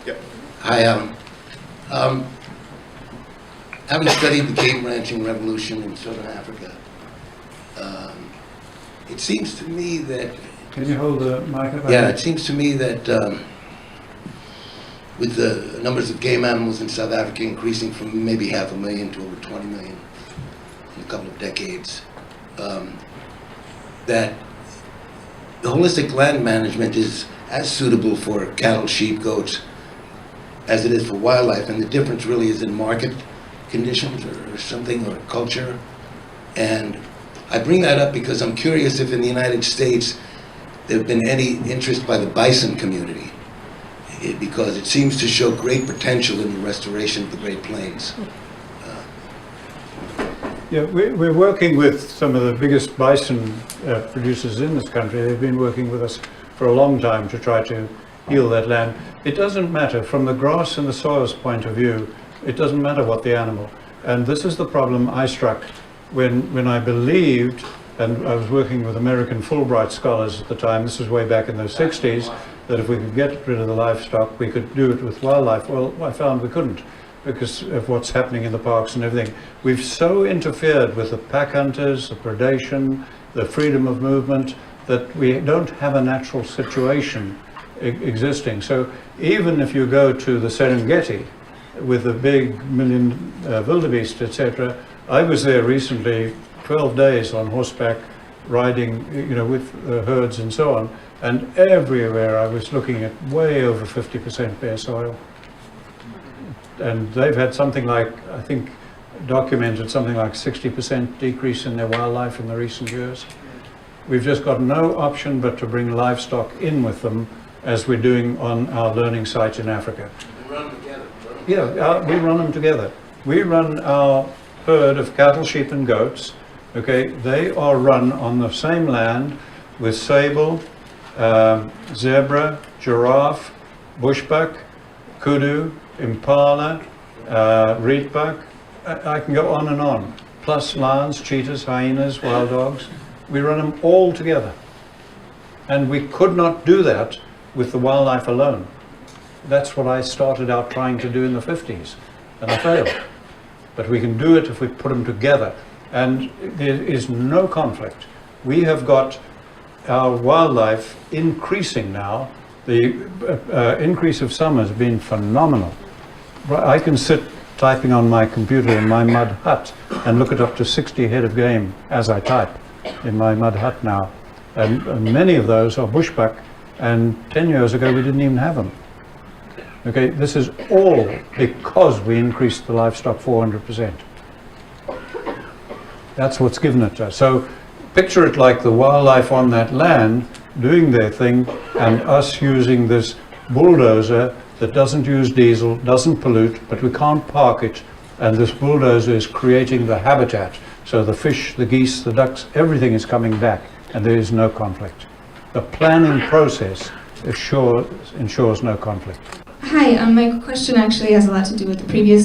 Yep. Hi, Alan. Having studied the game ranching revolution in Southern Africa, it seems to me that... Can you hold the mic up? Yeah, it seems to me that with the numbers of game animals in South Africa increasing from maybe 500,000 to over 20 million in a couple of decades, that the holistic land management is as suitable for cattle, sheep, goats, as it is for wildlife, and the difference really is in market conditions or something, or culture. And I bring that up because I'm curious if in the United States there have been any interest by the bison community, because it seems to show great potential in the restoration of the Great Plains. Yeah, we're working with some of the biggest bison producers in this country. They've been working with us for a long time to try to heal that land. It doesn't matter, from the grass and the soil's point of view, it doesn't matter what the animal. And this is the problem I struck when I believed, and I was working with American Fulbright scholars at the time, this was way back in the 60s, that if we could get rid of the livestock, we could do it with wildlife. Well, I found we couldn't, because of what's happening in the parks and everything. We've so interfered with the pack hunters, the predation, the freedom of movement, that we don't have a natural situation existing. So even if you go to the Serengeti with the big million wildebeest, etc., I was there recently, 12 days on horseback, riding, with herds and so on, and everywhere I was looking at way over 50% bare soil. And they've had something like, I think, documented something like 60% decrease in their wildlife in the recent years. We've just got no option but to bring livestock in with them, as we're doing on our learning site in Africa. Run them together. Yeah, we run them together. We run our herd of cattle, sheep and goats. Okay, they are run on the same land with sable, zebra, giraffe, bushbuck, kudu, impala, reedbuck. I can go on and on. Plus lions, cheetahs, hyenas, wild dogs. We run them all together. And we could not do that with the wildlife alone. That's what I started out trying to do in the 50s, and I failed. But we can do it if we put them together. And there is no conflict. We have got our wildlife increasing now. The increase of summer has been phenomenal. I can sit typing on my computer in my mud hut and look at up to 60 head of game as I type in my mud hut now. And many of those are bushbuck, and 10 years ago we didn't even have them. Okay, this is all because we increased the livestock 400%. That's what's given it to us. So picture it like the wildlife on that land doing their thing, and us using this bulldozer that doesn't use diesel, doesn't pollute, but we can't park it, and this bulldozer is creating the habitat. So the fish, the geese, the ducks, everything is coming back, and there is no conflict. The planning process ensures no conflict. Hi, my question actually has a lot to do with the previous